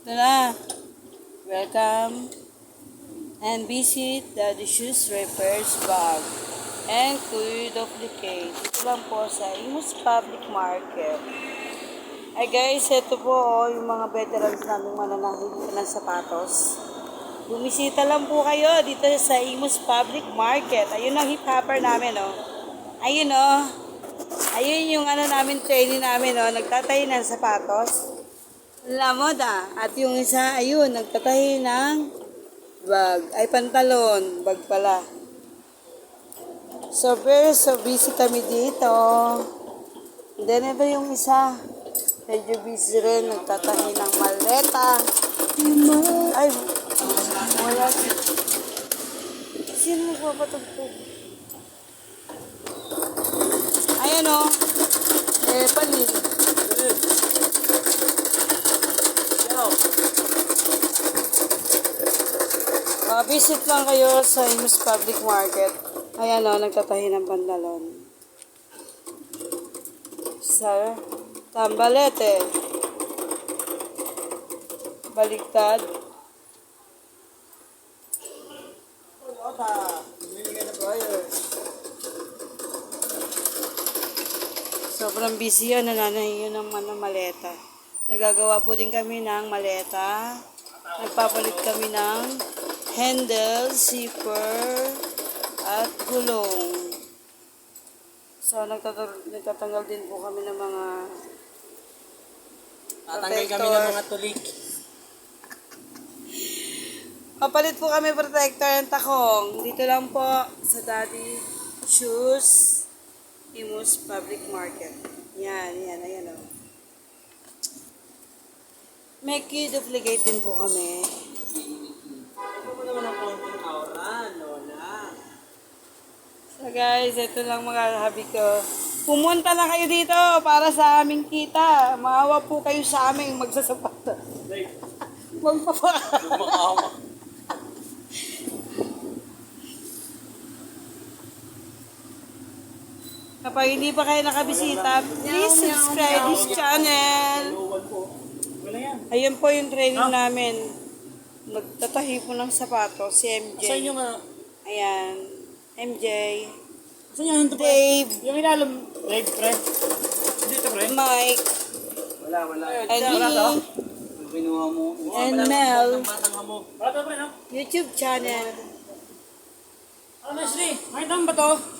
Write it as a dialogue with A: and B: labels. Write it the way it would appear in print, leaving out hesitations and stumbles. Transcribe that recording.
A: Ito na. Welcome and visit the Shoes Repairs Bag and Kuya Duplicate. Ito lang po sa Imus Public Market. Ay guys, ito po yung mga veterans namin mananahuli ng sapatos. Bumisita lang po kayo dito sa Imus Public Market. Ayun ang hip-hopper namin, oh. Ayun, oh. Ayun yung namin, training namin, oh. Nagtatahi ng sapatos. Lamoda. At yung isa, ayun, nagtatahi ng bag. Ay, pantalon. Bag pala. So, so busy kami dito. And then, ito yung isa. Medyo busy rin. Nagtatahi ng maleta. Ay, wala. Sino magpapatugtog? Ayan, o. Palin. Visit lang kayo sa Imus Public Market. Ayan o, nagtatahi ng pantalon. Sa Tambalete. Baligtad. Sobrang busy yun, nananahi yun ng maleta. Nagagawa po din kami ng maleta. Nagpapalit kami ng handle, zipper, at gulong. So, nagtatanggal din po kami ng mga
B: tatanggal kami ng mga tulik.
A: Papalit po kami protector ng takong. Dito lang po sa Daddy Shoes Imus Public Market. Yan, ayan o. May Duplicate din po kami. So guys, ito lang mga habi ko. Pumunta na kayo dito para sa aming kita. Maawa po kayo sa aming magsasapatos. Magpapa. Kapag hindi pa kayo nakabisita, please subscribe this channel. Ayun po yung training namin. Nagtatahi po ng sapatos, si MJ.
B: Saan yung
A: Ayan, MJ.
B: Saan yung
A: Dave.
B: Yung ilalim. Dave, pre. Dito, pre.
A: Mike.
B: Wala.
A: And me.
B: Binuha mo.
A: And Mel.
B: Wala to, pre, no?
A: YouTube channel.
B: Honestly, makita mo ba to?